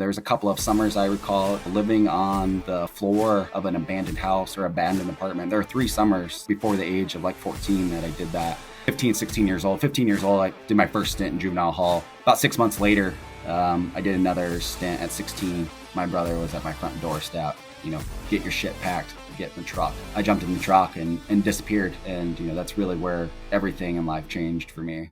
There's a couple of summers I recall living on the floor of an abandoned house or abandoned apartment. There were 3 summers before the age of like 14 that I did that. 15, 16 years old. 15 years old, I did my first stint in juvenile hall. About 6 months later, I did another stint at 16. My brother was at my front doorstep, get your shit packed, get in the truck. I jumped in the truck and disappeared. And, that's really where everything in life changed for me.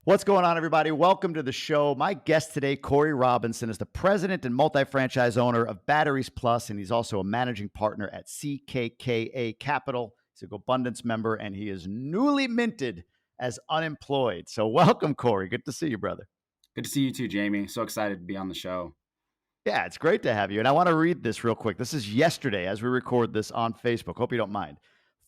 What's going on, everybody? Welcome to the show. My guest today, Corey Robinson, is the president and multi-franchise owner of Batteries Plus, and he's also a managing partner at CKKA Capital. He's a Gobundance member, and he is newly minted as unemployed. So welcome, Corey. Good to see you, brother. Good to see you too, Jamie. So excited to be on the show. Yeah, it's great to have you. And I want to read this real quick. This is yesterday as we record this on Facebook. Hope you don't mind.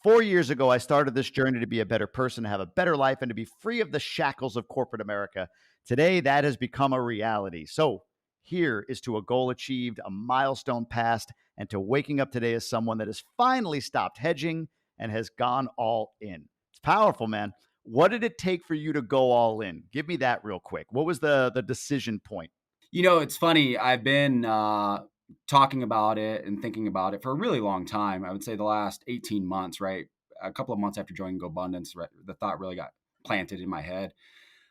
4 years ago, I started this journey to be a better person, to have a better life, and to be free of the shackles of corporate America. Today, that has become a reality. So here is to a goal achieved, a milestone passed, and to waking up today as someone that has finally stopped hedging and has gone all in. It's powerful, man. What did it take for you to go all in? Give me that real quick. What was the decision point? It's funny. I've been talking about it and thinking about it for a really long time. I would say the last 18 months, right? A couple of months after joining Gobundance, right, the thought really got planted in my head.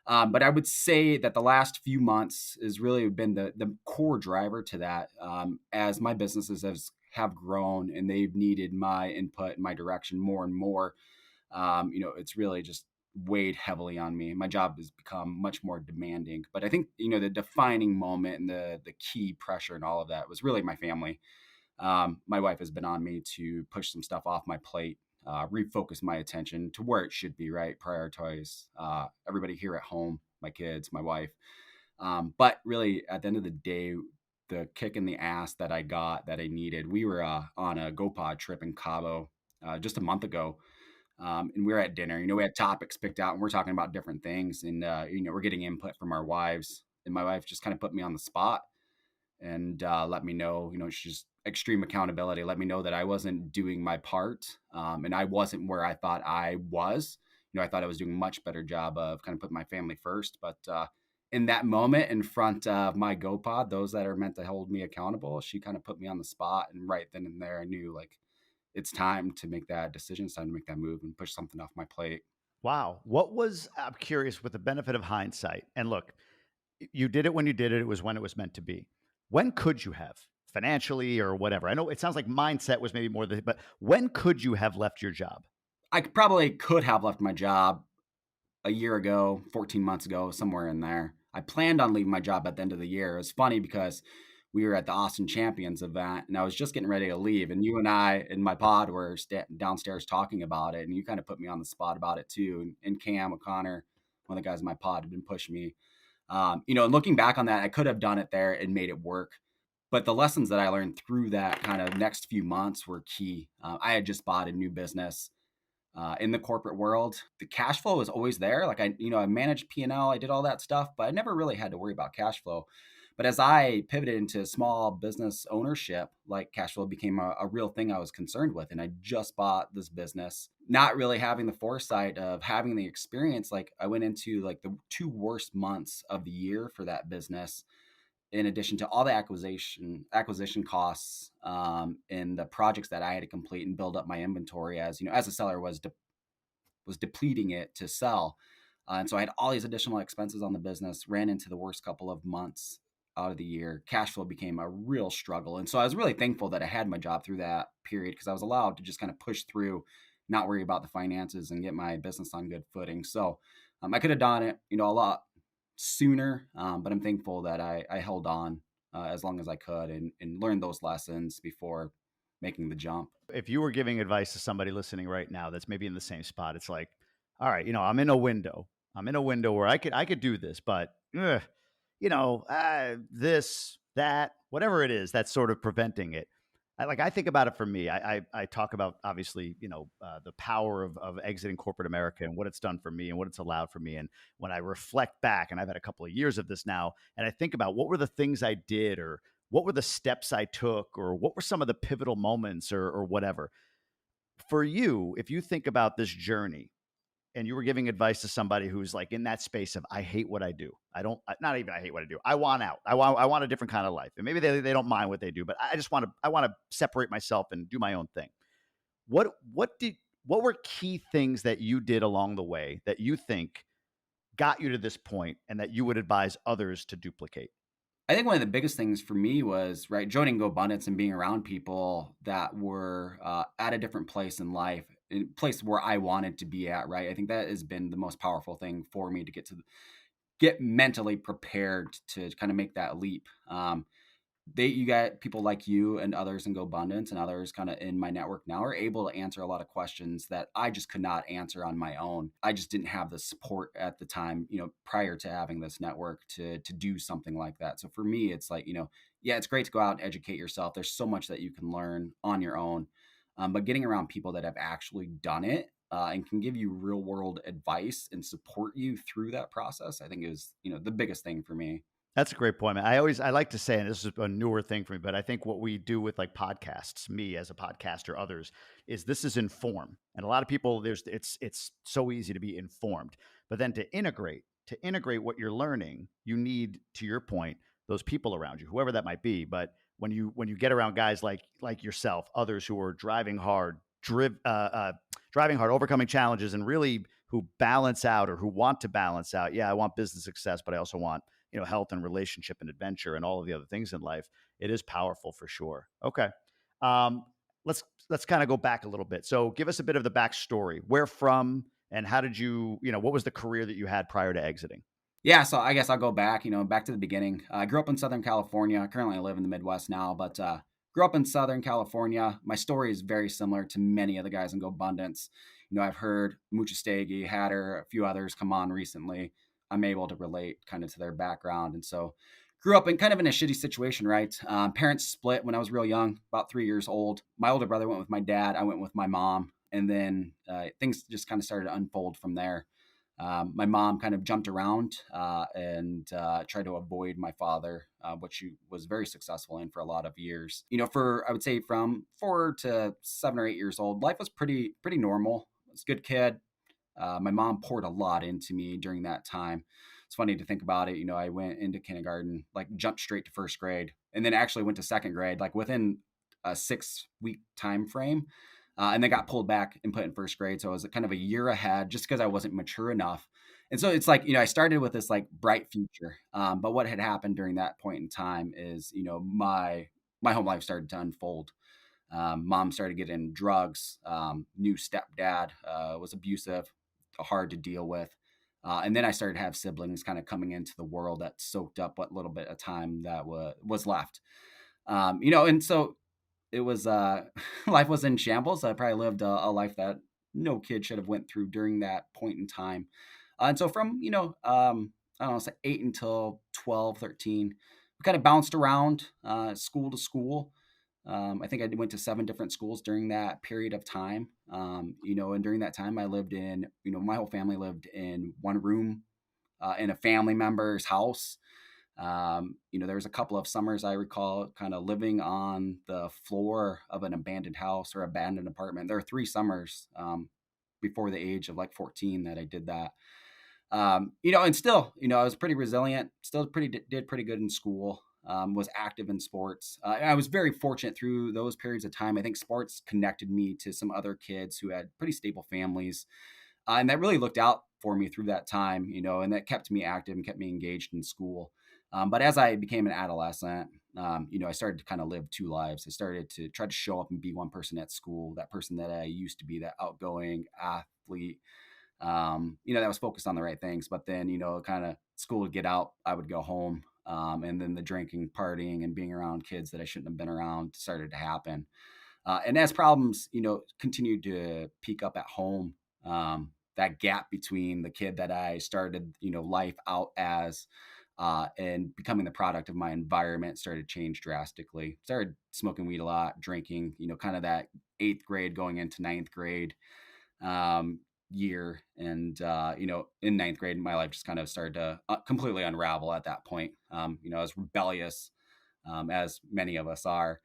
But I would say that the last few months has really been the core driver to that. As my businesses have grown and they've needed my input and my direction more and more, it's really just weighed heavily on me. My job has become much more demanding. But I think, the defining moment and the key pressure and all of that was really my family. My wife has been on me to push some stuff off my plate, refocus my attention to where it should be, right? Prioritize everybody here at home, my kids, my wife. But really, at the end of the day, the kick in the ass that I got that I needed, we were on a GoPod trip in Cabo just a month ago. And we were at dinner, we had topics picked out and we're talking about different things and, we're getting input from our wives, and my wife just kind of put me on the spot and let me know, she's just extreme accountability, let me know that I wasn't doing my part. And I wasn't where I thought I was. I thought I was doing a much better job of kind of putting my family first. But in that moment in front of my GoPod, those that are meant to hold me accountable, she kind of put me on the spot. And right then and there, I knew it's time to make that decision. It's time to make that move and push something off my plate. Wow. I'm curious, with the benefit of hindsight, and look, you did it when you did it. It was when it was meant to be. When could you have, financially or whatever? I know it sounds like mindset was maybe more but when could you have left your job? I probably could have left my job a year ago, 14 months ago, somewhere in there. I planned on leaving my job at the end of the year. It was funny because we were at the Austin Champions event and I was just getting ready to leave. And you and I in my pod were downstairs talking about it. And you kind of put me on the spot about it too. And Cam O'Connor, one of the guys in my pod, had been pushing me. And looking back on that, I could have done it there and made it work. But the lessons that I learned through that kind of next few months were key. I had just bought a new business in the corporate world. The cash flow was always there. I managed P&L, I did all that stuff, but I never really had to worry about cash flow. But as I pivoted into small business ownership, cash flow became a real thing I was concerned with. And I just bought this business, not really having the foresight of having the experience. I went into the 2 worst months of the year for that business, in addition to all the acquisition costs and the projects that I had to complete and build up my inventory as a seller was depleting it to sell. And so I had all these additional expenses on the business, ran into the worst couple of months out of the year. Cash flow became a real struggle. And so I was really thankful that I had my job through that period, because I was allowed to just kind of push through, not worry about the finances, and get my business on good footing. So I could have done it, a lot sooner, but I'm thankful that I held on as long as I could and learned those lessons before making the jump. If you were giving advice to somebody listening right now that's maybe in the same spot, it's like, all right, I'm in a window where I could do this, but this, that, whatever it is that's sort of preventing it. I think about it for me. I talk about, obviously, the power of exiting corporate America and what it's done for me and what it's allowed for me. And when I reflect back, and I've had a couple of years of this now, and I think about what were the things I did, or what were the steps I took, or what were some of the pivotal moments, or whatever. For you, if you think about this journey and you were giving advice to somebody who's like in that space of I hate what I do. I don't not even I hate what I do. I want out. I want a different kind of life. And maybe they don't mind what they do, but I just want to separate myself and do my own thing. What were key things that you did along the way that you think got you to this point and that you would advise others to duplicate? I think one of the biggest things for me was right joining GoBundance and being around people that were at a different place in life, a place where I wanted to be at. Right, I think that has been the most powerful thing for me to get mentally prepared to kind of make that leap. You got people like you and others in GoBundance and others kind of in my network now are able to answer a lot of questions that I just could not answer on my own. I just didn't have the support at the time, prior to having this network to do something like that. So for me, it's like, yeah, it's great to go out and educate yourself. There's so much that you can learn on your own. But getting around people that have actually done it and can give you real world advice and support you through that process, I think is, the biggest thing for me. That's a great point, man. I like to say, and this is a newer thing for me, but I think what we do with like podcasts, me as a podcaster, others, is this is inform. And a lot of people, it's so easy to be informed, but then to integrate what you're learning, you need, to your point, those people around you, whoever that might be. But when you get around guys like yourself, others who are driving hard, overcoming challenges, and really who balance out or who want to balance out. Yeah, I want business success, but I also want health and relationship and adventure and all of the other things in life. It is powerful for sure. Okay. Um, let's kind of go back a little bit. So give us a bit of the backstory. Where from and how did what was the career that you had prior to exiting? Yeah, so I guess I'll go back, back to the beginning. I grew up in Southern California. Currently, I live in the Midwest now, but grew up in Southern California. My story is very similar to many of the guys in GoBundance. I've heard Muchastegi, Hatter, a few others come on recently. I'm able to relate kind of to their background, and so grew up in kind of in a shitty situation. Right, parents split when I was real young, about 3 years old. My older brother went with my dad. I went with my mom, and then things just kind of started to unfold from there. My mom kind of jumped around and tried to avoid my father, which she was very successful in for a lot of years. For I would say from 4 to 7 or 8 years old, life was pretty normal. I was a good kid. My mom poured a lot into me during that time. It's funny to think about it. I went into kindergarten, like jumped straight to first grade, and then actually went to second grade, like within a 6 week time frame. And then got pulled back and put in first grade. So I was kind of a year ahead just because I wasn't mature enough. And so it's like, I started with this like bright future. But what had happened during that point in time is, my home life started to unfold. Mom started getting drugs. New stepdad was abusive, hard to deal with. And then I started to have siblings kind of coming into the world that soaked up what little bit of time that was left. And so it was life was in shambles. I probably lived a life that no kid should have went through during that point in time. And so from I don't know, say 8 until 12, 13, we kind of bounced around school to school. I think I went to 7 different schools during that period of time. And during that time I lived in, my whole family lived in one room in a family member's house. There was a couple of summers I recall kind of living on the floor of an abandoned house or abandoned apartment. There were 3 summers before the age of like 14 that I did that. And still, I was pretty resilient, still did pretty good in school, was active in sports. I was very fortunate through those periods of time. I think sports connected me to some other kids who had pretty stable families. And that really looked out for me through that time, and that kept me active and kept me engaged in school. But as I became an adolescent, I started to kind of live 2 lives. I started to try to show up and be one person at school, that person that I used to be, that outgoing athlete, that was focused on the right things. But then, kind of school would get out, I would go home. And then the drinking, partying, and being around kids that I shouldn't have been around started to happen. And as problems, continued to peak up at home, that gap between the kid that I started, life out as and becoming the product of my environment started to change drastically. Started smoking weed a lot, drinking, kind of that 8th grade going into 9th grade year. And, in 9th grade, my life just kind of started to completely unravel at that point. I was rebellious, as many of us are.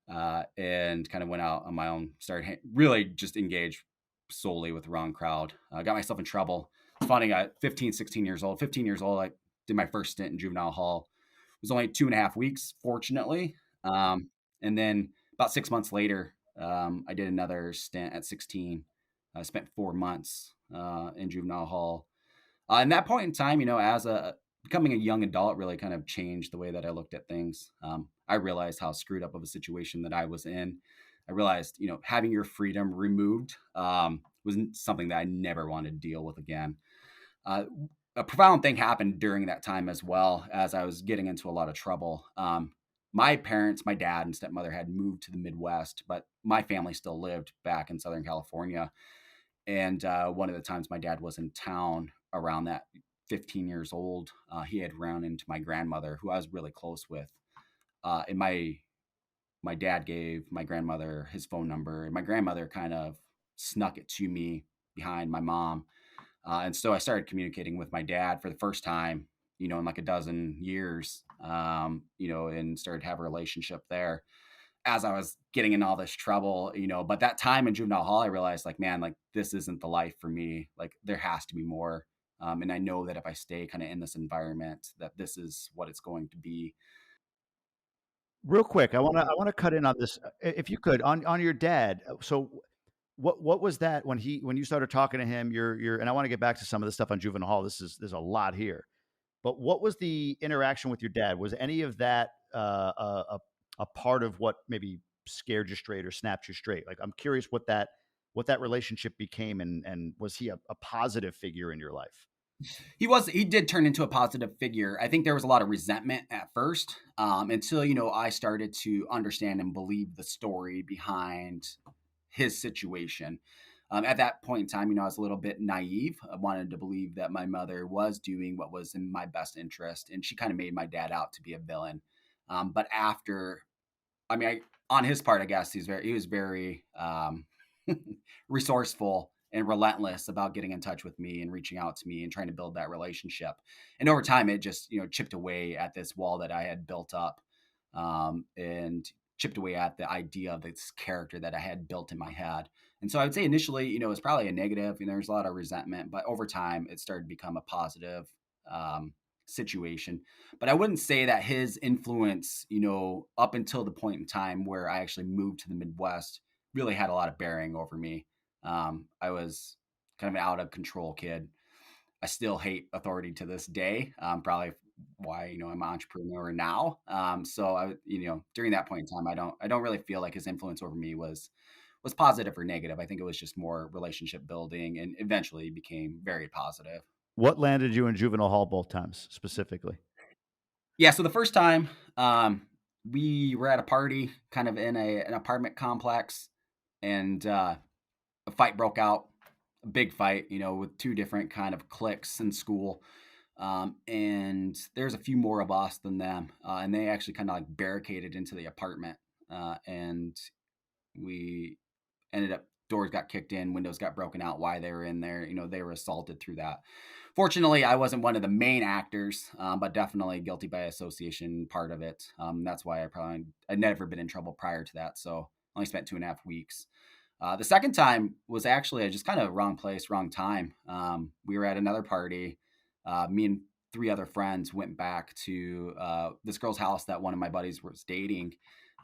and kind of went out on my own, started really just engaged solely with the wrong crowd. I got myself in trouble. It's funny, 15 years old, 15 years old, I did my first stint in juvenile hall. It was only 2.5 weeks, fortunately. And then about 6 months later, I did another stint at 16. I spent 4 months in juvenile hall. And that point in time, as a becoming a young adult, really kind of changed the way that I looked at things. I realized how screwed up of a situation that I was in. I realized, having your freedom removed was something that I never wanted to deal with again. Uh, a profound thing happened during that time as well, as I was getting into a lot of trouble. My parents, my dad and stepmother, had moved to the Midwest, but my family still lived back in Southern California. And one of the times my dad was in town around that 15 years old, he had run into my grandmother, who I was really close with. And my dad gave my grandmother his phone number, and my grandmother kind of snuck it to me behind my mom. And so I started communicating with my dad for the first time, in like a dozen years, and started to have a relationship there as I was getting in all this trouble, but that time in juvenile hall, I realized like, man, like this isn't the life for me. Like there has to be more. And I know that if I stay kind of in this environment, that this is what it's going to be. Real quick, I wanna cut in on this, if you could, on your dad. So what was that when you started talking to him, and I wanna get back to some of the stuff on juvenile hall. There's a lot here. But what was the interaction with your dad? Was any of that, a part of what maybe scared you straight or snapped you straight? Like, I'm curious what that relationship became, and was he a positive figure in your life? He did turn into a positive figure. I think there was a lot of resentment at first, until, I started to understand and believe the story behind his situation. At that point in time, I was a little bit naive. I wanted to believe that my mother was doing what was in my best interest, and she kind of made my dad out to be a villain. But after, I mean, on his part, I guess he was very resourceful and relentless about getting in touch with me and reaching out to me and trying to build that relationship. And over time, it just chipped away at this wall that I had built up, and chipped away at the idea of this character that I had built in my head. And so I would say initially, it was probably a negative. There's a lot of resentment, but over time, it started to become a positive um, situation. But I wouldn't say that his influence, up until the point in time where I actually moved to the Midwest, really had a lot of bearing over me. I was kind of an out of control kid. I still hate authority to this day. Probably why I'm an entrepreneur now. So during that point in time, I don't really feel like his influence over me was positive or negative. I think it was just more relationship building, and eventually became very positive. What landed you in juvenile hall both times specifically? Yeah. So the first time, we were at a party, kind of in an apartment complex, and a fight broke out, a big fight, with two different kind of cliques in school. And there's a few more of us than them. And they actually kind of like barricaded into the apartment. And we ended up, doors got kicked in, windows got broken out while they were in there. They were assaulted through that. Fortunately, I wasn't one of the main actors, but definitely guilty by association part of it. That's why I'd never been in trouble prior to that. So only spent 2.5 weeks. The second time was actually just kind of wrong place, wrong time. We were at another party. Me and three other friends went back to this girl's house that one of my buddies was dating.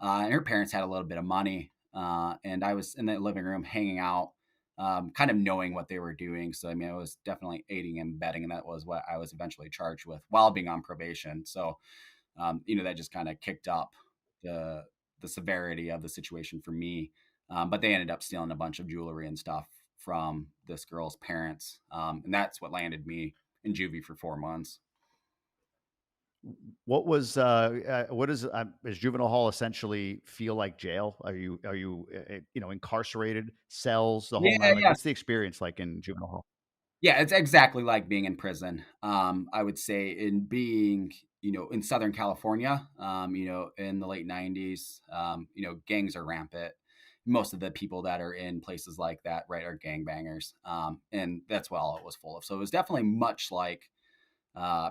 And her parents had a little bit of money. And I was in the living room hanging out, kind of knowing what they were doing. So, I was definitely aiding and abetting. And that was what I was eventually charged with while being on probation. So, that just kind of kicked up the the severity of the situation for me. But they ended up stealing a bunch of jewelry and stuff from this girl's parents, and that's what landed me in juvie for 4 months. Is juvenile hall essentially feel like jail? Are you incarcerated, cells, the whole Yeah, nine? Like, yeah, what's the experience like in juvenile hall? yeah. It's exactly like being in prison. I would say in being, in Southern California, in the late '90s, gangs are rampant. Most of the people that are in places like that, right, are gangbangers, and that's what all it was full of. So it was definitely much like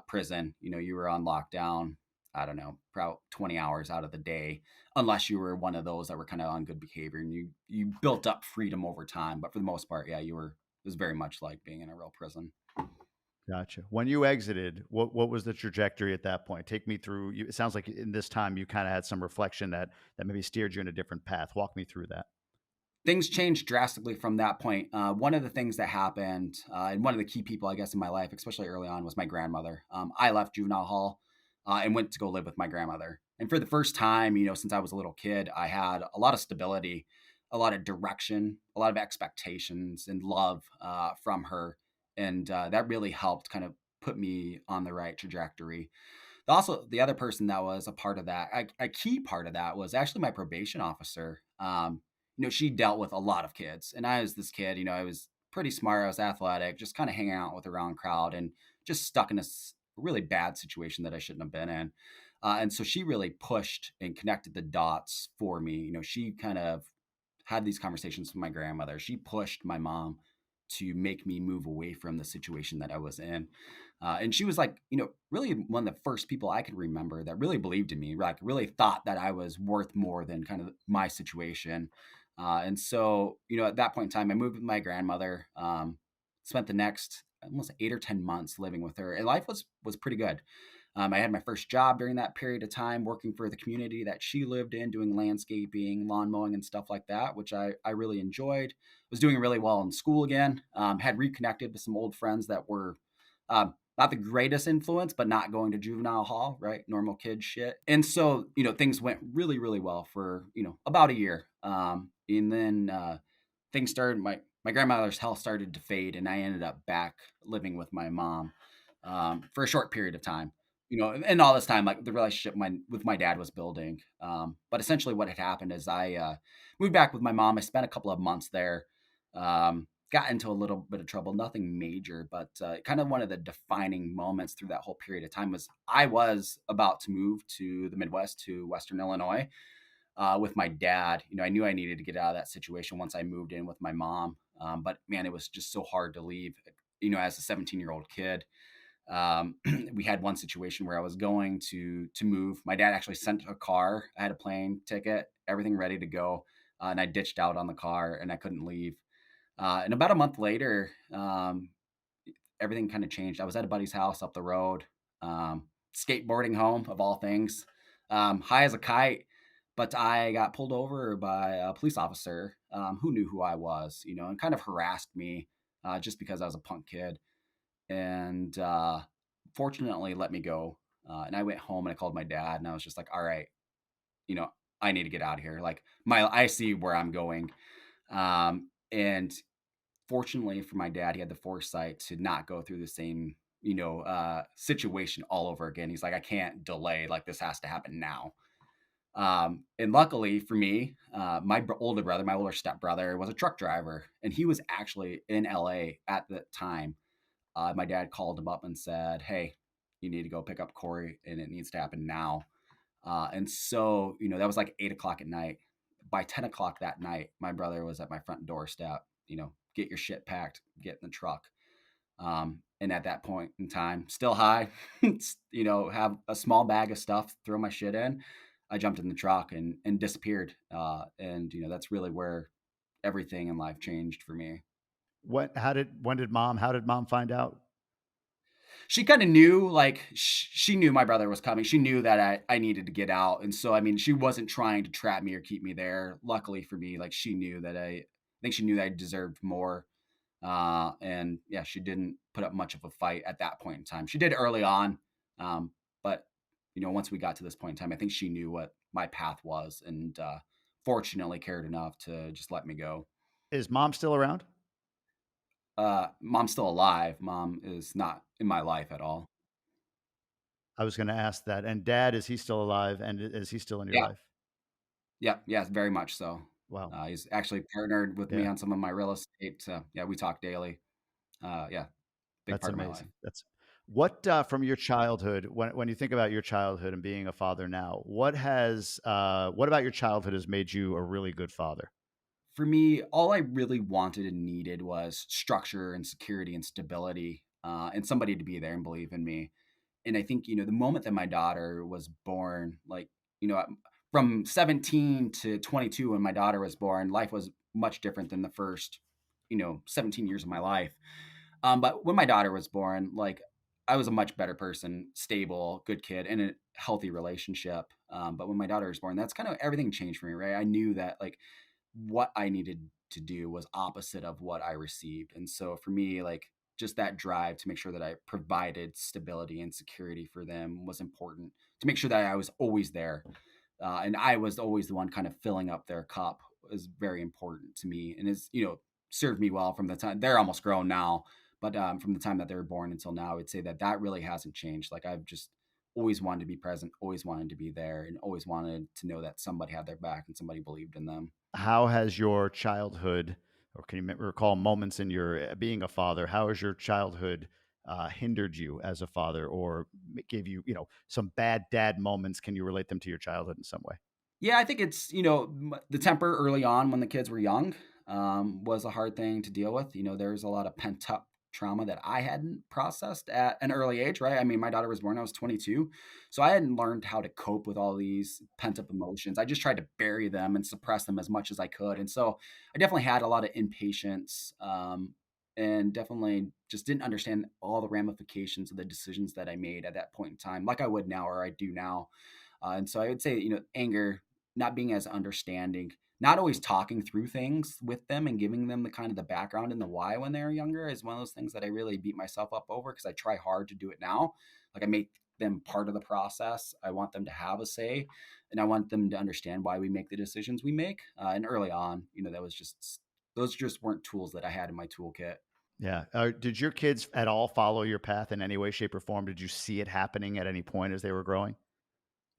prison. You were on lockdown. I don't know, about 20 hours out of the day, unless you were one of those that were kind of on good behavior and you built up freedom over time. But for the most part, yeah, you were, it was very much like being in a real prison. Gotcha. When you exited, what was the trajectory at that point? Take me through. It sounds like in this time you kind of had some reflection that maybe steered you in a different path. Walk me through that. Things changed drastically from that point. One of the things that happened, and one of the key people, I guess, in my life, especially early on, was my grandmother. I left juvenile hall and went to go live with my grandmother. And for the first time, since I was a little kid, I had a lot of stability, a lot of direction, a lot of expectations and love from her. And that really helped kind of put me on the right trajectory. Also, the other person that was a part of that, a key part of that, was actually my probation officer. She dealt with a lot of kids, and I was this kid. I was pretty smart, I was athletic, just kind of hanging out with the wrong crowd, and just stuck in a really bad situation that I shouldn't have been in. And so she really pushed and connected the dots for me. She kind of had these conversations with my grandmother. She pushed my mom to make me move away from the situation that I was in. And she was like, really one of the first people I could remember that really believed in me, like really thought that I was worth more than kind of my situation. And so, at that point in time, I moved with my grandmother, spent the next almost 8 or 10 months living with her, and life was pretty good. I had my first job during that period of time working for the community that she lived in, doing landscaping, lawn mowing, and stuff like that, which I really enjoyed. Was doing really well in school again. Had reconnected with some old friends that were not the greatest influence, but not going to juvenile hall, right? Normal kid shit. And so, things went really, really well for, about a year. And then things started, my grandmother's health started to fade, and I ended up back living with my mom for a short period of time. And all this time, like the relationship with my dad was building. But essentially, what had happened is I moved back with my mom. I spent a couple of months there. Got into a little bit of trouble, nothing major, but kind of one of the defining moments through that whole period of time was I was about to move to the Midwest, to Western Illinois, with my dad. I knew I needed to get out of that situation once I moved in with my mom. But man, it was just so hard to leave, as a 17-year-old kid. We had one situation where I was going to move. My dad actually sent a car. I had a plane ticket, everything ready to go. And I ditched out on the car and I couldn't leave. And about a month later, everything kind of changed. I was at a buddy's house up the road, skateboarding home of all things, high as a kite. But I got pulled over by a police officer who knew who I was, and kind of harassed me just because I was a punk kid. And fortunately, let me go. And I went home and I called my dad, and I was just like, "All right, you know, I need to get out of here. Like I see where I'm going." And fortunately for my dad, he had the foresight to not go through the same, situation all over again. He's like, I can't delay. Like this has to happen now. And luckily for me, my older stepbrother, was a truck driver, and he was actually in LA at the time. My dad called him up and said, "Hey, you need to go pick up Corey, and it needs to happen now." And so, that was like 8 o'clock at night. By 10 o'clock that night, my brother was at my front doorstep, get your shit packed, get in the truck. And at that point in time, still high, have a small bag of stuff, throw my shit in. I jumped in the truck and disappeared. And, that's really where everything in life changed for me. How did mom find out? She kind of knew, like she knew my brother was coming. She knew that I needed to get out. And so, I mean, she wasn't trying to trap me or keep me there. Luckily for me, like she knew that I think she knew that I deserved more. And yeah, she didn't put up much of a fight at that point in time. She did early on. But once we got to this point in time, I think she knew what my path was, and fortunately cared enough to just let me go. Is mom still around? Mom's still alive. Mom is not in my life at all. I was going to ask that. And dad, is he still alive? And is he still in your Yeah. life? Yeah. Yeah. Very much so. Wow. He's actually partnered with me Yeah, on some of my real estate. So yeah, we talk daily. Yeah. Big that's part of my life. amazing. That's what from your childhood. When you think about your childhood and being a father now, what about your childhood has made you a really good father? For me, all I really wanted and needed was structure and security and stability, and somebody to be there and believe in me. And I think, the moment that my daughter was born, like, from 17 to 22 when my daughter was born, life was much different than the first, 17 years of my life. But when my daughter was born, like, I was a much better person, stable, good kid, in a healthy relationship. But when my daughter was born, that's kind of everything changed for me, right? I knew that, like, what I needed to do was opposite of what I received. And so for me, like, just that drive to make sure that I provided stability and security for them was important, to make sure that I was always there. And I was always the one kind of filling up their cup is very important to me, and is, served me well from the time they're almost grown now. But from the time that they were born until now, I would say that that really hasn't changed. Like, I've just always wanted to be present, always wanted to be there, and always wanted to know that somebody had their back and somebody believed in them. How has your childhood, or can you recall moments in your being a father? How has your childhood hindered you as a father, or gave you, some bad dad moments? Can you relate them to your childhood in some way? Yeah, I think it's, the temper early on when the kids were young was a hard thing to deal with. There's a lot of pent up trauma that I hadn't processed at an early age, right? I mean, my daughter was born, I was 22. So I hadn't learned how to cope with all these pent up emotions. I just tried to bury them and suppress them as much as I could. And so I definitely had a lot of impatience, and definitely just didn't understand all the ramifications of the decisions that I made at that point in time, like I would now, or I do now. And so I would say, anger, not being as understanding, not always talking through things with them and giving them the kind of the background and the why when they're younger is one of those things that I really beat myself up over, because I try hard to do it now. Like, I make them part of the process. I want them to have a say, and I want them to understand why we make the decisions we make. And early on, that was just those just weren't tools that I had in my toolkit. Yeah. Did your kids at all follow your path in any way, shape, or form? Did you see it happening at any point as they were growing?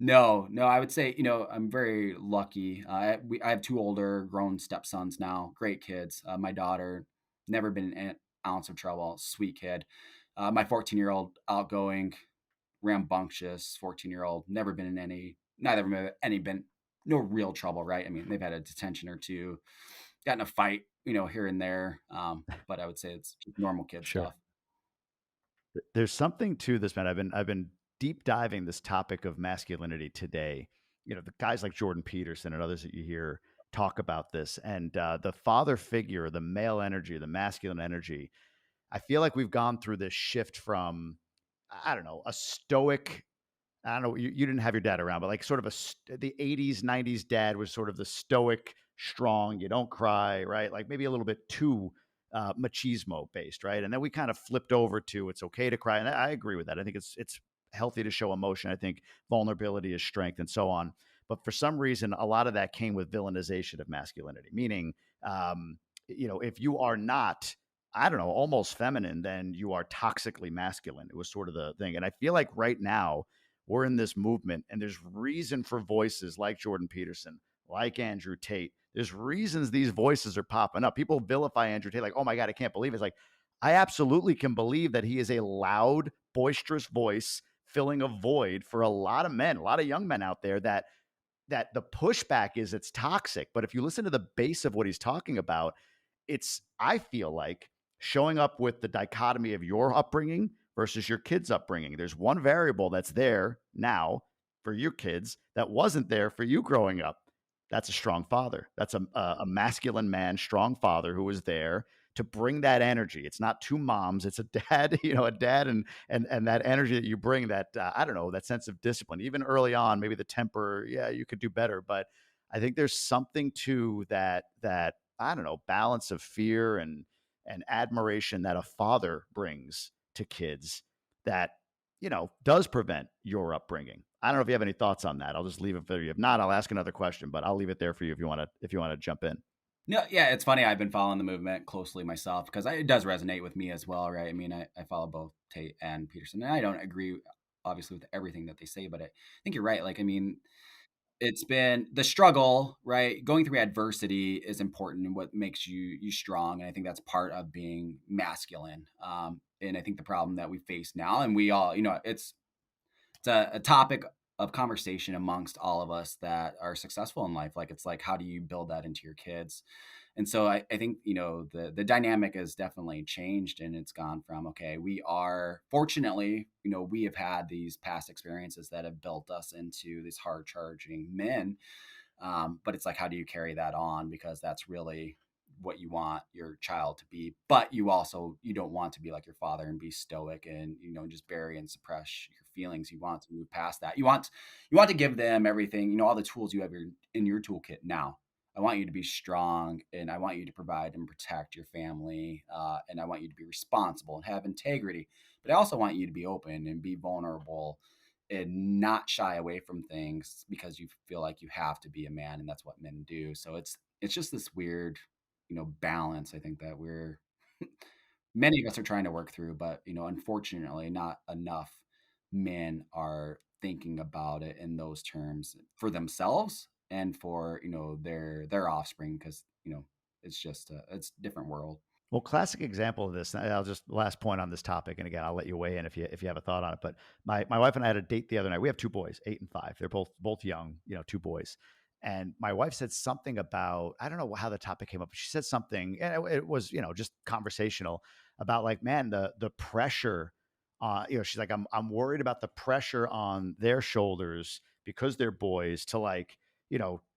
No, no, I would say, I'm very lucky. I have two older grown stepsons now, great kids. My daughter, never been in an ounce of trouble, sweet kid. My 14-year-old, outgoing, rambunctious 14-year-old, never been in neither of them have any been, no real trouble, right? I mean, they've had a detention or two, gotten a fight, here and there. But I would say it's just normal kid Sure. stuff. There's something to this, man. I've been deep diving this topic of masculinity today. The guys like Jordan Peterson and others that you hear talk about this, and the father figure, the male energy, the masculine energy. I feel like we've gone through this shift from, I don't know, a stoic, I don't know, you didn't have your dad around, but like sort of the 80s, 90s dad was sort of the stoic, strong, you don't cry, right? Like maybe a little bit too machismo based, right? And then we kind of flipped over to it's okay to cry. And I agree with that. I think it's healthy to show emotion. I think vulnerability is strength and so on. But for some reason, a lot of that came with villainization of masculinity, meaning, if you are not, I don't know, almost feminine, then you are toxically masculine. It was sort of the thing. And I feel like right now, we're in this movement and there's reason for voices like Jordan Peterson, like Andrew Tate. There's reasons these voices are popping up. People vilify Andrew Tate like, oh my God, I can't believe it. It's like, I absolutely can believe that he is a loud, boisterous voice filling a void for a lot of men, a lot of young men out there that the pushback is it's toxic. But if you listen to the base of what he's talking about, it's, I feel like, showing up with the dichotomy of your upbringing versus your kids' upbringing. There's one variable that's there now for your kids that wasn't there for you growing up. That's a strong father. That's a masculine man, strong father who was there to bring that energy. It's not two moms. It's a dad, a dad, and that energy that you bring. That I don't know, that sense of discipline. Even early on, maybe the temper. Yeah, you could do better, but I think there's something to that I don't know, balance of fear and admiration that a father brings to kids that, does prevent your upbringing. I don't know if you have any thoughts on that. I'll just leave it for you. If not, I'll ask another question, but I'll leave it there for you if you want to jump in. No, yeah, it's funny. I've been following the movement closely myself because it does resonate with me as well, right? I mean, I follow both Tate and Peterson, and I don't agree, obviously, with everything that they say, but I think you're right. Like, I mean, it's been the struggle, right? Going through adversity is important and what makes you strong, and I think that's part of being masculine. And I think the problem that we face now, and we all, it's a topic of conversation amongst all of us that are successful in life. Like, it's like, how do you build that into your kids? And so I think, the dynamic has definitely changed, and it's gone from, okay, we are fortunately, we have had these past experiences that have built us into these hard charging men. But it's like, how do you carry that on? Because that's really what you want your child to be. But you don't want to be like your father and be stoic and, just bury and suppress your feelings. You want to move past that. You want to give them everything, all the tools you have in your toolkit now. I want you to be strong, and I want you to provide and protect your family. And I want you to be responsible and have integrity. But I also want you to be open and be vulnerable and not shy away from things because you feel like you have to be a man, and that's what men do. So it's just this weird, balance, I think, that we're many of us are trying to work through, but unfortunately not enough men are thinking about it in those terms for themselves and for, their offspring, because, it's just it's a different world. Well, classic example of this, and I'll just last point on this topic, and again, I'll let you weigh in if you have a thought on it. But my wife and I had a date the other night. We have two boys, 8 and 5. They're both young, two boys. And my wife said something about, I don't know how the topic came up, but she said something, and it was, just conversational about, like, man, the pressure, she's like, I'm worried about the pressure on their shoulders because they're boys to, like,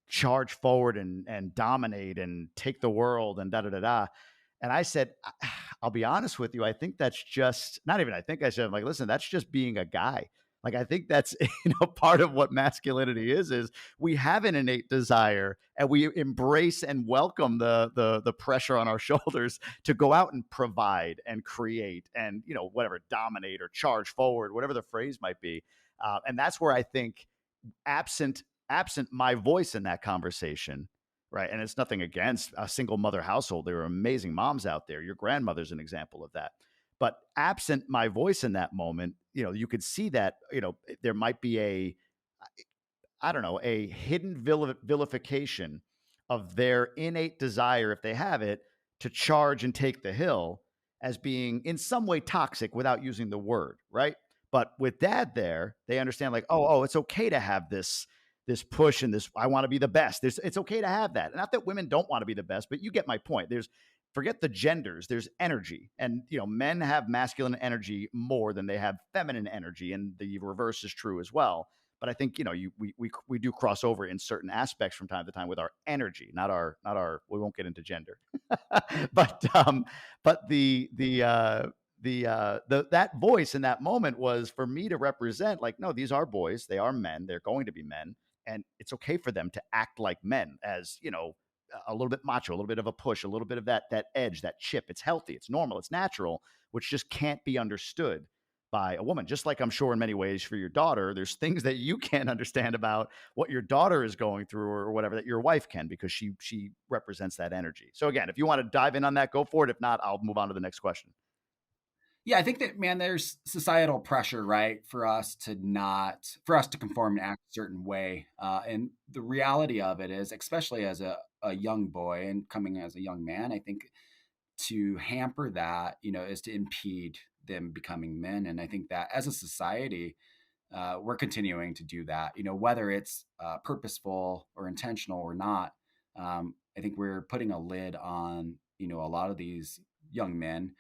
charge forward and dominate and take the world and da da da da. And I said, I'll be honest with you. I think that's just not even, I think I said, I'm like, listen, that's just being a guy. Like, I think that's, part of what masculinity is we have an innate desire and we embrace and welcome the pressure on our shoulders to go out and provide and create and, whatever, dominate or charge forward, whatever the phrase might be. And that's where I think absent absent my voice in that conversation, right? And it's nothing against a single mother household. There are amazing moms out there. Your grandmother's an example of that. But absent my voice in that moment, you could see that, there might be I don't know, a hidden vilification of their innate desire, if they have it, to charge and take the hill as being in some way toxic without using the word, right? But with dad there, they understand, like, oh, it's okay to have this push and this, I want to be the best. It's okay to have that. Not that women don't want to be the best, but you get my point. Forget the genders. There's energy, and men have masculine energy more than they have feminine energy, and the reverse is true as well. But I think we do cross over in certain aspects from time to time with our energy, not our. We won't get into gender, but the that voice in that moment was for me to represent, like, no, these are boys, they are men, they're going to be men, and it's okay for them to act like men, as a little bit macho, a little bit of a push, a little bit of that edge, that chip. It's healthy, it's normal, it's natural, which just can't be understood by a woman. Just like I'm sure in many ways for your daughter, there's things that you can't understand about what your daughter is going through or whatever that your wife can, because she represents that energy. So again, if you want to dive in on that, go for it. If not, I'll move on to the next question. Yeah, I think that, man, there's societal pressure, right, for us to conform and act a certain way. And the reality of it is, especially as a young boy and coming as a young man, I think to hamper that, is to impede them becoming men. And I think that as a society, we're continuing to do that, whether it's purposeful or intentional or not. I think we're putting a lid on, a lot of these young men,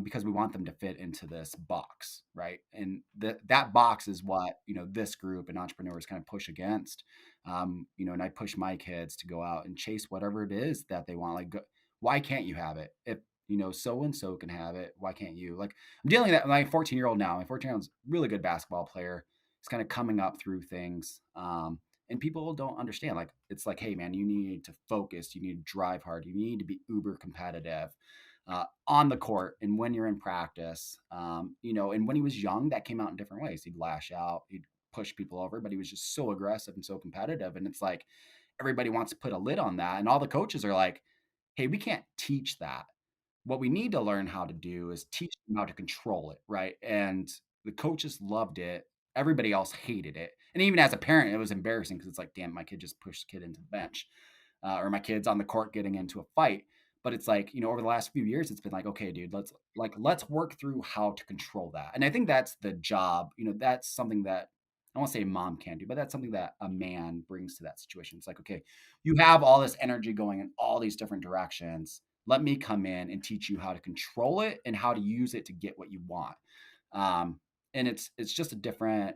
because we want them to fit into this box, right? And that box is what, this group and entrepreneurs kind of push against. And I push my kids to go out and chase whatever it is that they want. Like, why can't you have it? If so and so can have it, why can't you? Like, I'm dealing with that. My 14-year-old now. My 14-year-old's a really good basketball player. He's kind of coming up through things. And people don't understand. Like, it's like, hey, man, you need to focus. You need to drive hard. You need to be uber competitive on the court and when you're in practice. And when he was young, that came out in different ways. He'd lash out, he'd push people over, but he was just so aggressive and so competitive. And it's like everybody wants to put a lid on that. And all the coaches are like, hey, we can't teach that. What we need to learn how to do is teach them how to control it, right? And the coaches loved it. Everybody else hated it. And even as a parent, it was embarrassing because it's like, damn, my kid just pushed the kid into the bench, or my kid's on the court getting into a fight. But it's like, over the last few years, it's been like, okay, dude, let's work through how to control that. And I think that's the job. That's something that I won't say mom can do, but that's something that a man brings to that situation. It's like, okay, you have all this energy going in all these different directions. Let me come in and teach you how to control it and how to use it to get what you want. Um, and it's just a different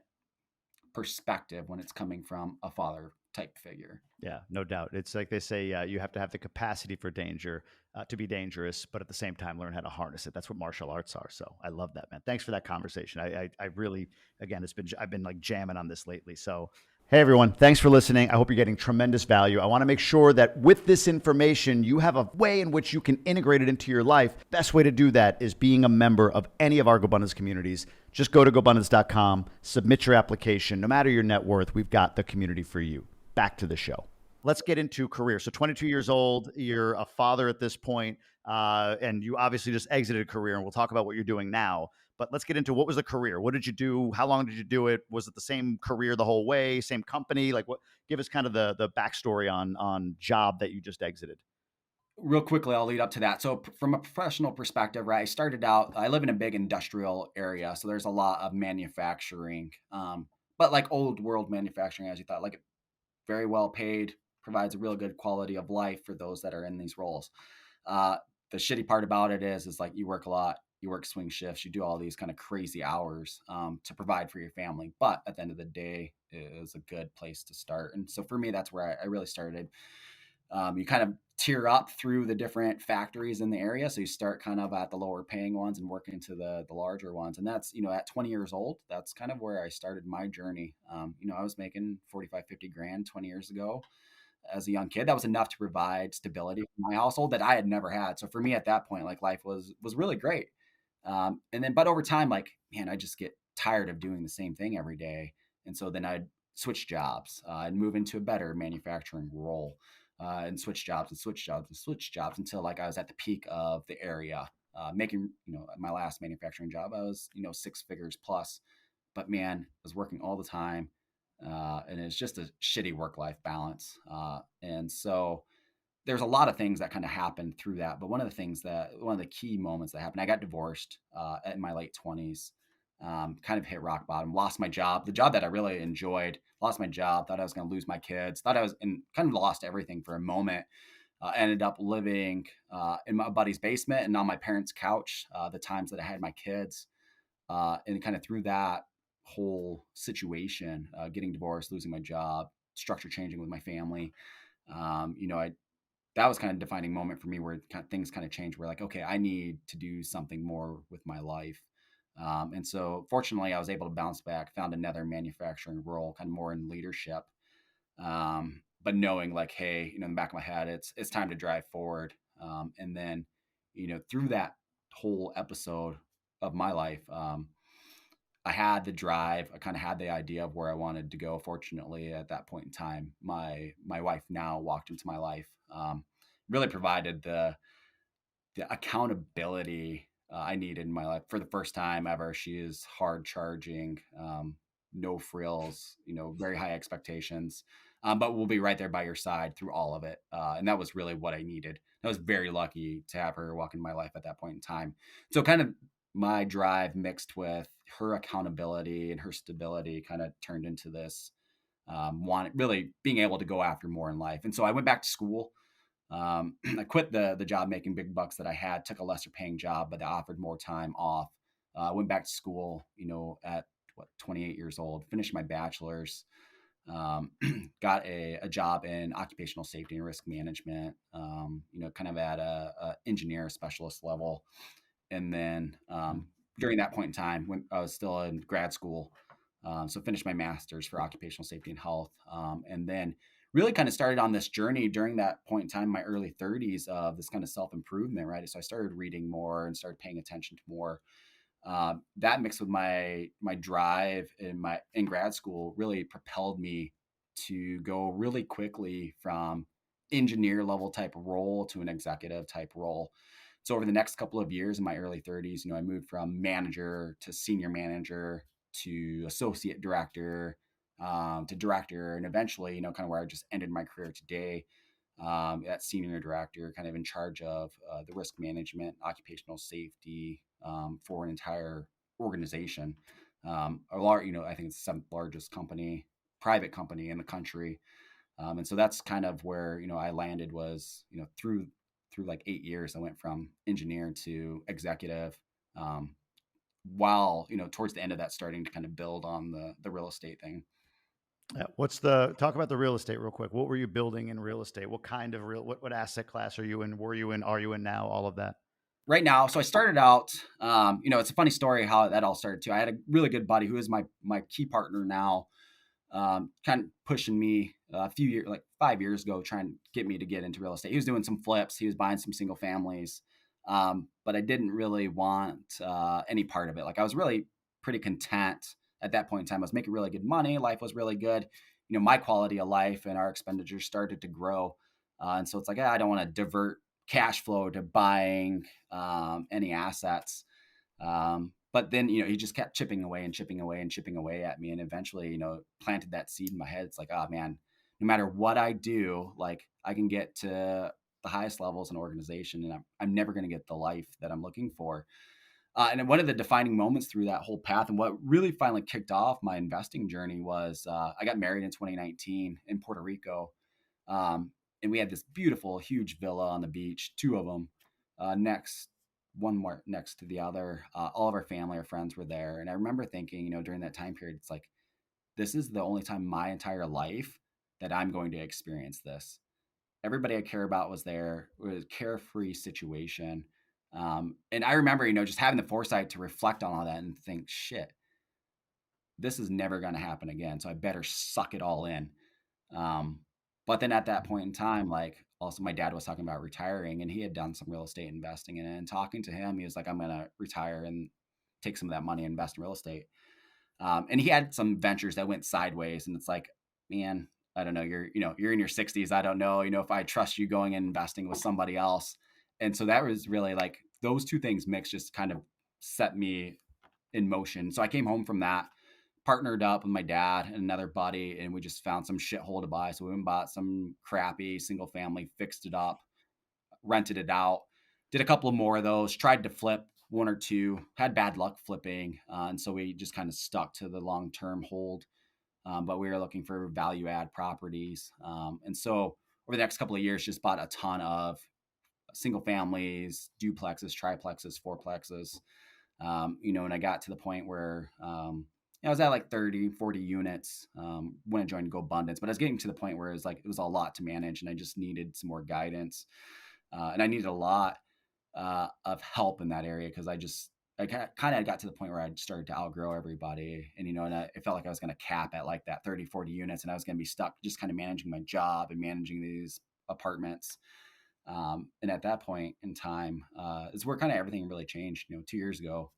perspective when it's coming from a father type figure. Yeah, no doubt. It's like they say, you have to have the capacity for danger to be dangerous, but at the same time, learn how to harness it. That's what martial arts are. So I love that, man. Thanks for that conversation. I really, again, I've been like jamming on this lately. So, hey, everyone, thanks for listening. I hope you're getting tremendous value. I want to make sure that with this information, you have a way in which you can integrate it into your life. Best way to do that is being a member of any of our Gobundance communities. Just go to gobundance.com, submit your application. No matter your net worth, we've got the community for you. Back to the show. Let's get into career. So 22 years old, you're a father at this point, and you obviously just exited a career, and we'll talk about what you're doing now. But let's get into what was the career? What did you do? How long did you do it? Was it the same career the whole way? Same company? Like what? Give us kind of the backstory on job that you just exited. Real quickly, I'll lead up to that. So, from a professional perspective, right, I started out, I live in a big industrial area. So, there's a lot of manufacturing, but like old world manufacturing, as you thought, like very well paid, provides a real good quality of life for those that are in these roles. Uh, the shitty part about it is like you work a lot, you work swing shifts, you do all these kind of crazy hours to provide for your family. But at the end of the day, it is a good place to start. And so for me, that's where I really started. You kind of tier up through the different factories in the area. So you start kind of at the lower paying ones and work into the larger ones. And that's, at 20 years old, that's kind of where I started my journey. I was making 45, 50 grand 20 years ago as a young kid. That was enough to provide stability for my household that I had never had. So for me at that point, like life was really great. But over time, like, man, I just get tired of doing the same thing every day. And so then I'd switch jobs and move into a better manufacturing role and switch jobs and switch jobs and switch jobs until like I was at the peak of the area. Making, my last manufacturing job, I was, six figures plus, but man, I was working all the time. And it's just a shitty work life balance. And so there's a lot of things that kind of happened through that. But one of the key moments that happened, I got divorced in my late 20s, kind of hit rock bottom, lost my job, the job that I really enjoyed, lost my job, thought I was going to lose my kids, thought I was in kind of lost everything for a moment. Ended up living in my buddy's basement and on my parents' couch the times that I had my kids. And kind of through that whole situation, getting divorced, losing my job, structure changing with my family, I that was kind of a defining moment for me where things kind of changed. Where like, okay, I need to do something more with my life. And so, fortunately, I was able to bounce back, found another manufacturing role, kind of more in leadership. But knowing like, hey, in the back of my head, it's time to drive forward. And then, through that whole episode of my life, I had the drive. I kind of had the idea of where I wanted to go. Fortunately, at that point in time, my wife now walked into my life. Really provided the accountability I needed in my life for the first time ever. She is hard charging, no frills, very high expectations, but we'll be right there by your side through all of it. And that was really what I needed. I was very lucky to have her walk in my life at that point in time. So kind of my drive mixed with her accountability and her stability kind of turned into this really being able to go after more in life. And so I went back to school. I quit the job making big bucks that I had, took a lesser paying job, but that offered more time off. Went back to school, at 28 years old, finished my bachelor's, um, got a job in occupational safety and risk management, kind of at a engineer specialist level. And then during that point in time, when I was still in grad school, so finished my master's for occupational safety and health, and then really kind of started on this journey during that point in time, in my early 30s, of this kind of self improvement, right? So I started reading more and started paying attention to more. That mixed with my drive in grad school really propelled me to go really quickly from engineer level type role to an executive type role. So over the next couple of years in my early 30s, I moved from manager to senior manager to associate director to director, and eventually, kind of where I just ended my career today, at senior director, kind of in charge of the risk management, occupational safety for an entire organization. I think it's the seventh largest company, private company in the country. And so that's kind of where, I landed was, through like 8 years, I went from engineer to executive, um, while, towards the end of that, starting to kind of build on the real estate thing. Talk about the real estate real quick. What were you building in real estate? What kind of what asset class are you in? Were you in? Are you in now? All of that. Right now, so I started out, it's a funny story how that all started too. I had a really good buddy who is my key partner now, kind of pushing me a few years, like 5 years ago, trying to get me to get into real estate. He was doing some flips, he was buying some single families, but I didn't really want any part of it. Like I was really pretty content at that point in time. I was making really good money, life was really good. My quality of life and our expenditures started to grow, and so it's like, I don't want to divert cash flow to buying any assets. But then, he just kept chipping away and chipping away and chipping away at me. And eventually, planted that seed in my head. It's like, oh man, no matter what I do, like I can get to the highest levels in organization, and I'm never going to get the life that I'm looking for. And one of the defining moments through that whole path, and what really finally kicked off my investing journey, was I got married in 2019 in Puerto Rico. And we had this beautiful, huge villa on the beach, two of them, next, one more next to the other. All of our family, our friends were there. And I remember thinking, during that time period, it's like, this is the only time in my entire life that I'm going to experience this. Everybody I care about was there. It was a carefree situation. And I remember, just having the foresight to reflect on all that and think, shit, this is never going to happen again. So I better suck it all in. Um, but then at that point in time, like also my dad was talking about retiring, and he had done some real estate investing in it. And talking to him, he was like, I'm going to retire and take some of that money and invest in real estate. And he had some ventures that went sideways, and it's like, man, I don't know. You're in your 60s. I don't know, if I trust you going and investing with somebody else. And so that was really like those two things mixed just kind of set me in motion. So I came home from that, partnered up with my dad and another buddy, and we just found some shithole to buy. So we went and bought some crappy single family, fixed it up, rented it out, did a couple of more of those, tried to flip one or two, had bad luck flipping. And so we just kind of stuck to the long term hold. But we were looking for value add properties. And so over the next couple of years, just bought a ton of single families, duplexes, triplexes, fourplexes. And I got to the point where I was at like 30, 40 units when I joined Gobundance, but I was getting to the point where it was a lot to manage, and I just needed some more guidance. And I needed a lot of help in that area, because I kind of got to the point where I started to outgrow everybody. And, it felt like I was going to cap at like that 30, 40 units, and I was going to be stuck just kind of managing my job and managing these apartments. And at that point in time, is where kind of everything really changed. 2 years ago,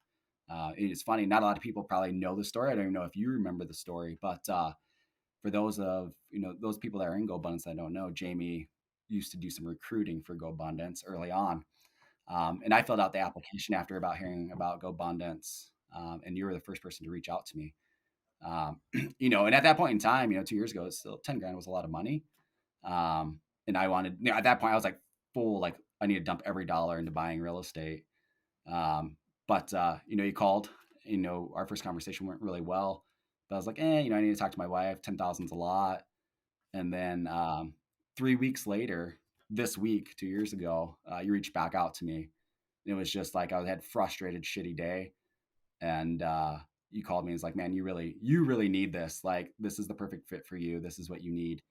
it's funny, not a lot of people probably know the story. I don't even know if you remember the story, but for those people that are in GoBundance that don't know, Jamie used to do some recruiting for GoBundance early on. And I filled out the application after about hearing about GoBundance, and you were the first person to reach out to me. And at that point in time, 2 years ago, it's still 10 grand was a lot of money. And I wanted, at that point I was like full, like I need to dump every dollar into buying real estate. But he called, our first conversation went really well, but I was like, I need to talk to my wife. 10,000 is a lot. And then 3 weeks later, this week, 2 years ago, you reached back out to me. And it was just like, I had frustrated, shitty day. And you called me and was like, man, you really need this. Like, this is the perfect fit for you. This is what you need.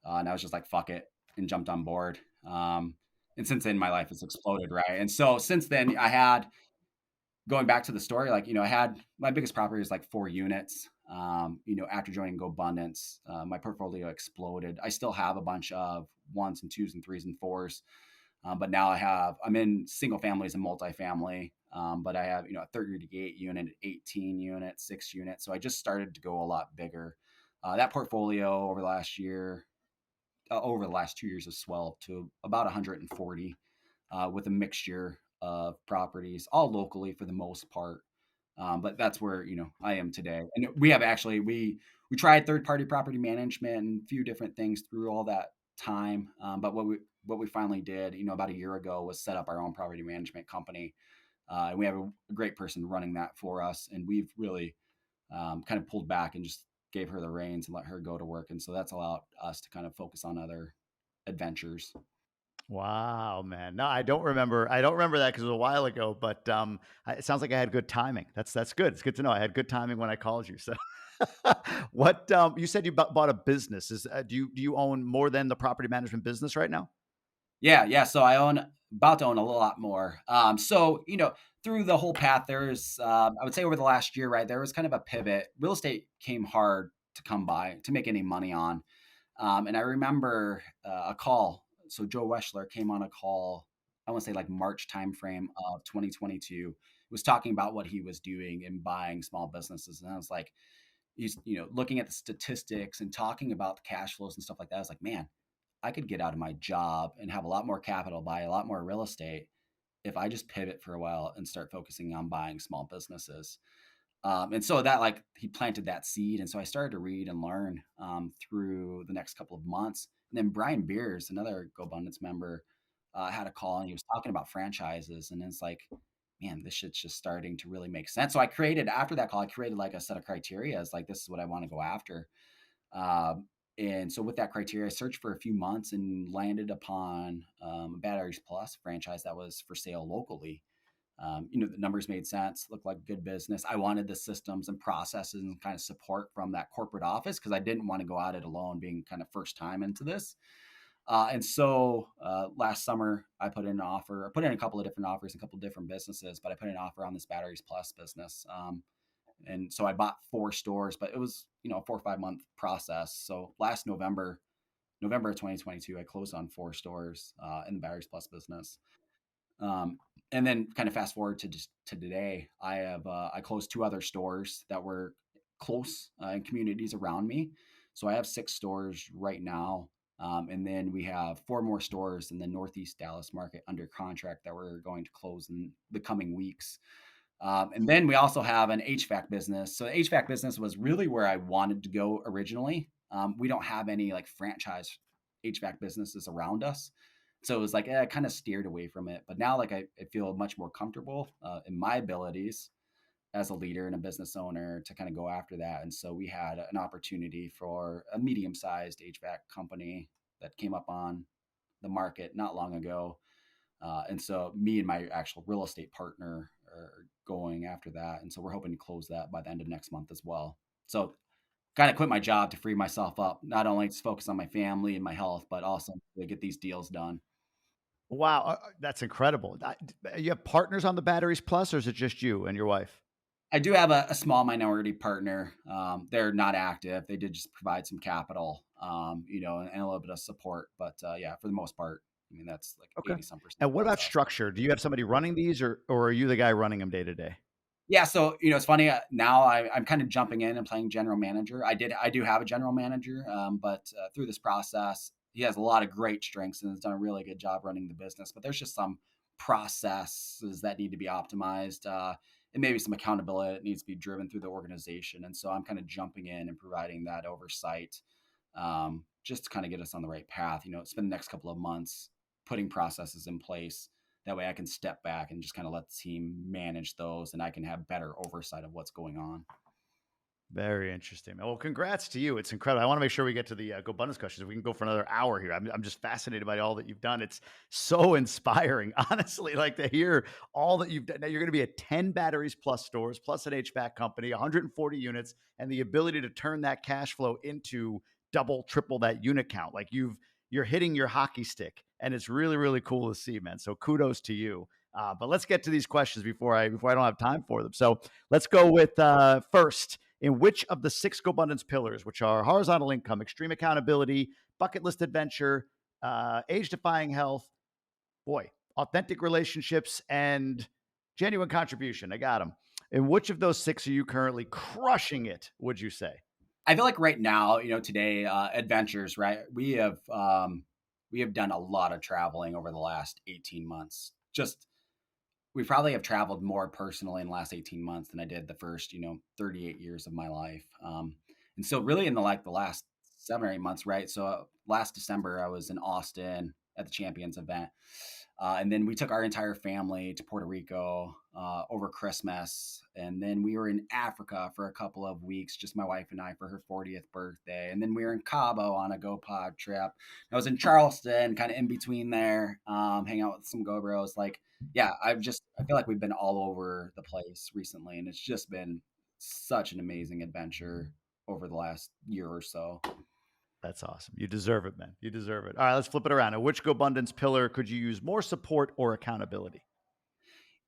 And I was just like, fuck it, and jumped on board. And since then, my life has exploded, right? And so since then, going back to the story, like, I had my biggest property was like 4 units. After joining GoBundance, my portfolio exploded. I still have a bunch of ones and twos and threes and fours. But now I'm in single families and multifamily. But I have, a 38 unit, 18 unit, 6 units. So I just started to go a lot bigger. That portfolio over the last 2 years has swelled to about 140, with a mixture of properties, all locally for the most part. But that's where, I am today. And we have actually, we tried third party property management and a few different things through all that time. But what we finally did, about a year ago, was set up our own property management company. And we have a great person running that for us. And we've really kind of pulled back and just gave her the reins and let her go to work. And so that's allowed us to kind of focus on other adventures. Wow, man. No, I don't remember. I don't remember that because it was a while ago. But it sounds like I had good timing. That's good. It's good to know. I had good timing when I called you. So, what you said you bought a business? Is do you own more than the property management business right now? Yeah, yeah. So I own about to own a lot more. So through the whole path, there's I would say over the last year, right, there was kind of a pivot. Real estate came hard to come by to make any money on. And I remember a call. So Joe Weschler came on a call, I want to say like March timeframe of 2022, was talking about what he was doing in buying small businesses. And I was like, he's, looking at the statistics and talking about the cash flows and stuff like that. I was like, man, I could get out of my job and have a lot more capital, buy a lot more real estate if I just pivot for a while and start focusing on buying small businesses. And so that like he planted that seed. And so I started to read and learn through the next couple of months. And then Brian Beers, another Gobundance member, had a call and he was talking about franchises. And it's like, man, this shit's just starting to really make sense. So I created, after that call, I created like a set of criteria as like, this is what I want to go after. Um, and so with that criteria, I searched for a few months and landed upon Batteries Plus franchise that was for sale locally. The numbers made sense, looked like good business. I wanted the systems and processes and kind of support from that corporate office because I didn't want to go at it alone, being kind of first time into this. And so last summer, I put in an offer. I put in a couple of different offers, a couple of different businesses, but I put in an offer on this Batteries Plus business. And so I bought 4 stores, but it was a 4 or 5 month process. So last November of 2022, I closed on 4 stores in the Batteries Plus business. Um, and then kind of fast forward to just to today, I closed 2 other stores that were close in communities around me. So I have 6 stores right now. And then we have 4 more stores in the Northeast Dallas market under contract that we're going to close in the coming weeks. And then we also have an HVAC business. So the HVAC business was really where I wanted to go originally. We don't have any like franchise HVAC businesses around us. So it was like, I kind of steered away from it. But now, like, I feel much more comfortable in my abilities as a leader and a business owner to kind of go after that. And so we had an opportunity for a medium sized HVAC company that came up on the market not long ago. And so me and my actual real estate partner are going after that. And so we're hoping to close that by the end of next month as well. So kind of quit my job to free myself up, not only to focus on my family and my health, but also to get these deals done. Wow, that's incredible. You have partners on the Batteries Plus, or is it just you and your wife? I do have a small minority partner. They're not active. They did just provide some capital, and a little bit of support. But yeah, for the most part, I mean, that's like Okay. 80 some percent And what about process. structure? Do you have somebody running these, or are you the guy running them day to day? Yeah, so it's funny. Now I'm kind of jumping in and playing general manager. I do have a general manager, but through this process, he has a lot of great strengths and has done a really good job running the business. But there's just some processes that need to be optimized, and maybe some accountability that needs to be driven through the organization. And so I'm kind of jumping in and providing that oversight, just to kind of get us on the right path. Spend the next couple of months putting processes in place that way I can step back and just kind of let the team manage those and I can have better oversight of what's going on. Very interesting. Well, congrats to you. It's incredible. I want to make sure we get to the Go Abundance questions. We can go for another hour here. I'm just fascinated by all that you've done. It's so inspiring, honestly, like to hear all that you've done. Now you're going to be at 10 Batteries Plus stores, plus an HVAC company, 140 units, and the ability to turn that cash flow into double, triple that unit count. Like you're hitting your hockey stick, and it's really, really cool to see, man. So kudos to you. But let's get to these questions before I don't have time for them. So let's go with first. In which of the 6 GoBundance pillars, which are horizontal income, extreme accountability, bucket list adventure, age defying health, boy, authentic relationships, and genuine contribution? I got them. In which of those 6 are you currently crushing it, would you say? I feel like right now, today, adventures, right? We have done a lot of traveling over the last 18 months. Just we probably have traveled more personally in the last 18 months than I did the first, 38 years of my life. And so really in the last 7 or 8 months, right? So last December, I was in Austin at the Champions event. And then we took our entire family to Puerto Rico over Christmas. And then we were in Africa for a couple of weeks, just my wife and I, for her 40th birthday. And then we were in Cabo on a Go Pod trip. I was in Charleston, kind of in between there, hanging out with some Go Bros. Like, yeah, I feel like we've been all over the place recently. And it's just been such an amazing adventure over the last year or so. That's awesome. You deserve it, man. You deserve it. All right, let's flip it around. At which Gobundance pillar could you use more support or accountability?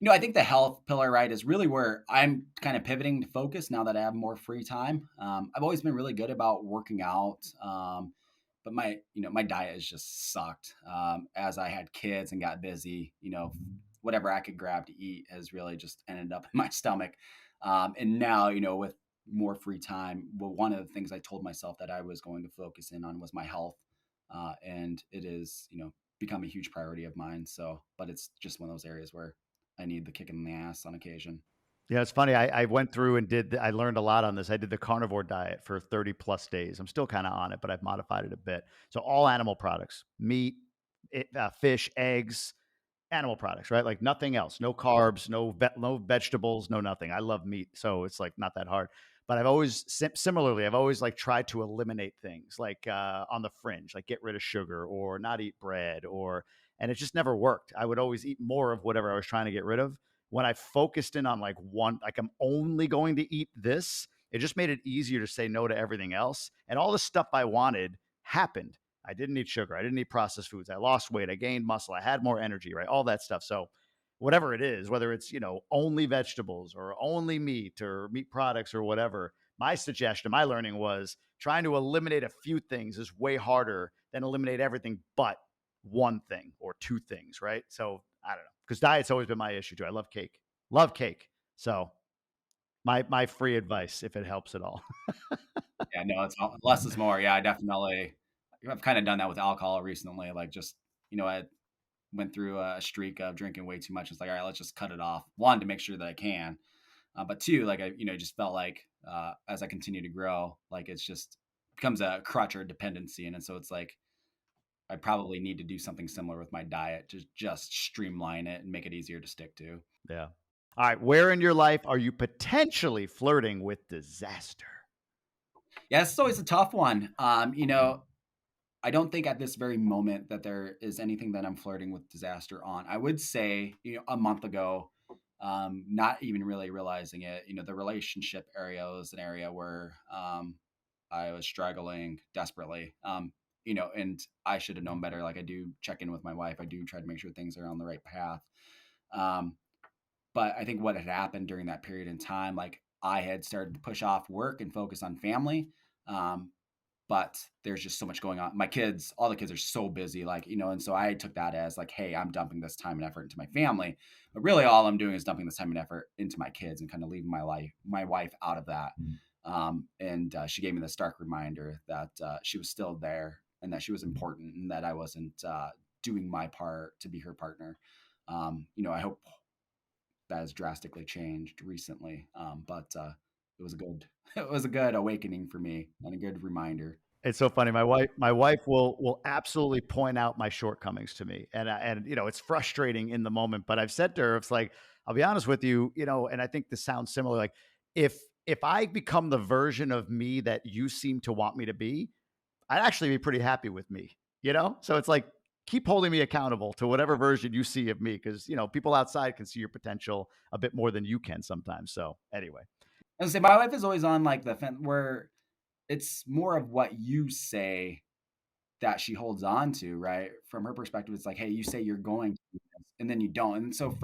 I think the health pillar, right, is really where I'm kind of pivoting to focus now that I have more free time. I've always been really good about working out, but my diet has just sucked. As I had kids and got busy, whatever I could grab to eat has really just ended up in my stomach. And now, with more free time, well, one of the things I told myself that I was going to focus in on was my health, and it is, become a huge priority of mine. So, but it's just one of those areas where I need the kick in the ass on occasion. Yeah, it's funny. I went through and I learned a lot on this. I did the carnivore diet for 30 plus days. I'm still kind of on it, but I've modified it a bit. So all animal products, meat, fish, eggs, animal products, right? Like nothing else, no carbs, no vegetables, no nothing. I love meat, so it's like not that hard. But I've always similarly, I've always like tried to eliminate things like on the fringe, like get rid of sugar or not eat bread and it just never worked. I would always eat more of whatever I was trying to get rid of. When I focused in on like one, like I'm only going to eat this, it just made it easier to say no to everything else. And all the stuff I wanted happened. I didn't eat sugar. I didn't eat processed foods. I lost weight. I gained muscle. I had more energy, right? All that stuff. So, whatever it is, whether it's, only vegetables or only meat or meat products or whatever, my suggestion, my learning was trying to eliminate a few things is way harder than eliminate everything but one thing or two things, right? So, I don't know. Because diet's always been my issue too. I love cake. Love cake. So, my free advice, if it helps at all. Yeah, no, less is more. Yeah, I've kind of done that with alcohol recently. Like just, I went through a streak of drinking way too much. It's like, all right, let's just cut it off. One, to make sure that I can, but two, like I, just felt like as I continue to grow, like it's just becomes a crutch or a dependency, and so it's like I probably need to do something similar with my diet to just streamline it and make it easier to stick to. Yeah. All right. Where in your life are you potentially flirting with disaster? Yeah, it's always a tough one. I don't think at this very moment that there is anything that I'm flirting with disaster on. I would say, a month ago, not even really realizing it, the relationship area was an area where I was struggling desperately. And I should have known better. Like I do check in with my wife. I do try to make sure things are on the right path. Um, but I think what had happened during that period in time, like I had started to push off work and focus on family. Um, but there's just so much going on. All the kids are so busy, like, and so I took that as like, hey, I'm dumping this time and effort into my family. But really all I'm doing is dumping this time and effort into my kids and kind of leaving my wife out of that. And she gave me the stark reminder that she was still there and that she was important and that I wasn't doing my part to be her partner. I hope that has drastically changed recently. But it was a good, it was a good awakening for me and a good reminder. It's so funny. My wife will absolutely point out my shortcomings to me, and it's frustrating in the moment. But I've said to her, it's like I'll be honest with you, and I think this sounds similar. Like if I become the version of me that you seem to want me to be, I'd actually be pretty happy with me. So it's like keep holding me accountable to whatever version you see of me, because people outside can see your potential a bit more than you can sometimes. So anyway, I was say my wife is always on like the fence where it's more of what you say that she holds on to, right? From her perspective, it's like, hey, you say you're going to do this, and then you don't. And so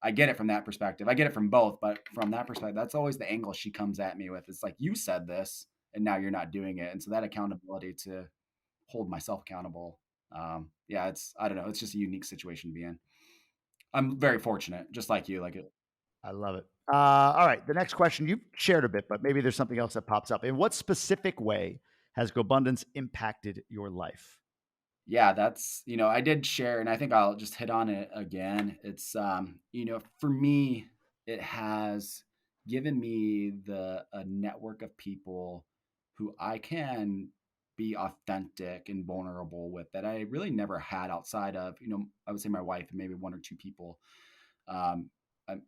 I get it from that perspective. I get it from both, but from that perspective, that's always the angle she comes at me with. It's like, you said this, and now you're not doing it. And so that accountability to hold myself accountable. Yeah, I don't know. It's just a unique situation to be in. I'm very fortunate, just like you. Like I love it. All right. The next question you've shared a bit, but maybe there's something else that pops up. In what specific way has GoBundance impacted your life? yeah, that's, I did share, and I think I'll just hit on it again. It's, for me, it has given me a network of people who I can be authentic and vulnerable with that I really never had outside of, I would say my wife and maybe one or two people. Um, I'm,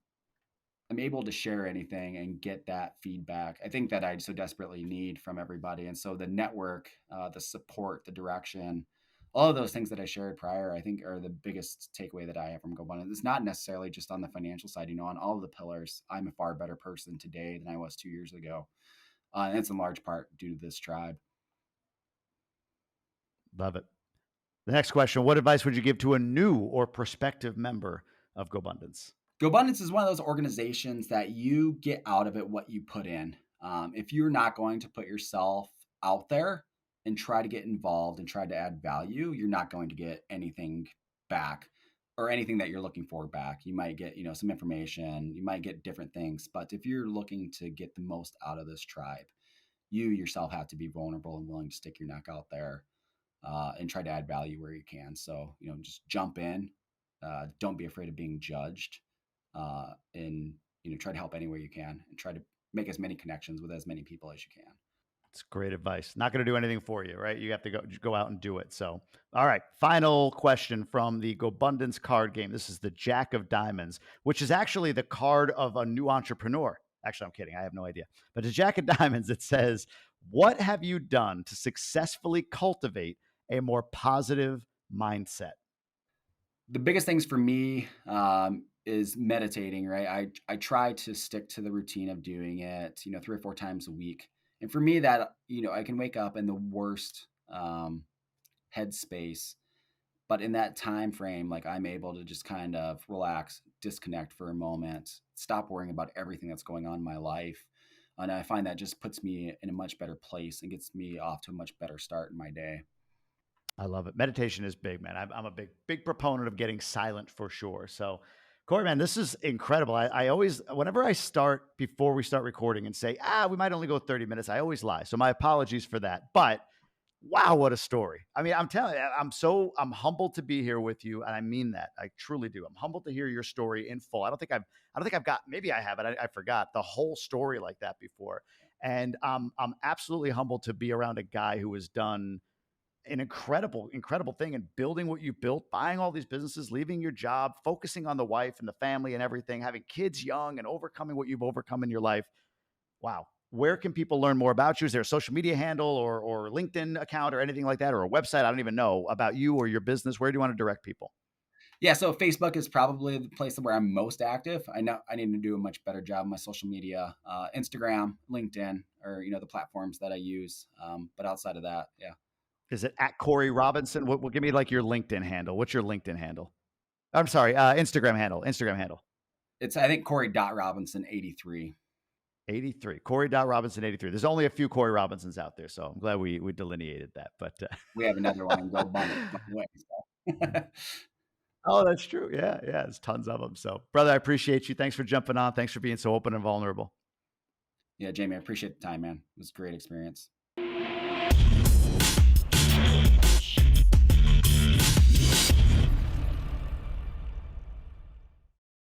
I'm able to share anything and get that feedback. I think that I so desperately need from everybody. And so the network, the support, the direction, all of those things that I shared prior, I think are the biggest takeaway that I have from GoBundance. It's not necessarily just on the financial side, on all of the pillars. I'm a far better person today than I was 2 years ago. And it's in large part due to this tribe. Love it. The next question: what advice would you give to a new or prospective member of GoBundance? GoBundance is one of those organizations that you get out of it what you put in. If you're not going to put yourself out there and try to get involved and try to add value, you're not going to get anything back or anything that you're looking for back. You might get, some information, you might get different things, but if you're looking to get the most out of this tribe, you yourself have to be vulnerable and willing to stick your neck out there and try to add value where you can. So, just jump in. Don't be afraid of being judged, and try to help any way you can, and try to make as many connections with as many people as you can. It's great advice. Not going to do anything for you, right? You have to go out and do it. So, all right. Final question from the GoBundance card game. This is the Jack of Diamonds, which is actually the card of a new entrepreneur. Actually, I'm kidding. I have no idea. But the Jack of Diamonds, it says, "What have you done to successfully cultivate a more positive mindset?" The biggest things for me is meditating, right? I try to stick to the routine of doing it, 3 or 4 times a week. And for me, that, I can wake up in the worst headspace, but in that time frame, like I'm able to just kind of relax, disconnect for a moment, stop worrying about everything that's going on in my life. And I find that just puts me in a much better place and gets me off to a much better start in my day. I love it. Meditation is big, man. I'm a big proponent of getting silent for sure. So, Corey, man, this is incredible. I always, whenever I start before we start recording and say, we might only go 30 minutes, I always lie. So, my apologies for that. But wow, what a story. I mean, I'm telling you, I'm humbled to be here with you. And I mean that. I truly do. I'm humbled to hear your story in full. I don't think I've got, maybe I have it. I forgot the whole story like that before. And I'm absolutely humbled to be around a guy who has done an incredible thing and building what you built, buying all these businesses, leaving your job, focusing on the wife and the family and everything, having kids young and overcoming what you've overcome in your life. Wow. Where can people learn more about you? Is there a social media handle or LinkedIn account or anything like that, or a website? I don't even know about you or your business. Where do you want to direct people? Yeah, so Facebook is probably the place where I'm most active. I know I need to do a much better job on my social media, Instagram, LinkedIn, or the platforms that I use. But outside of that, yeah. Is it at Corey Robinson? What give me like your LinkedIn handle? What's your LinkedIn handle? I'm sorry, Instagram handle. Instagram handle. It's, I think, Corey.Robinson83. 83. Corey.Robinson83. There's only a few Corey Robinsons out there, so I'm glad we delineated that. But We have another one in Gobundance, by the way. So. oh, that's true. Yeah, yeah. There's tons of them. So, brother, I appreciate you. Thanks for jumping on. Thanks for being so open and vulnerable. Yeah, Jamie, I appreciate the time, man. It was a great experience.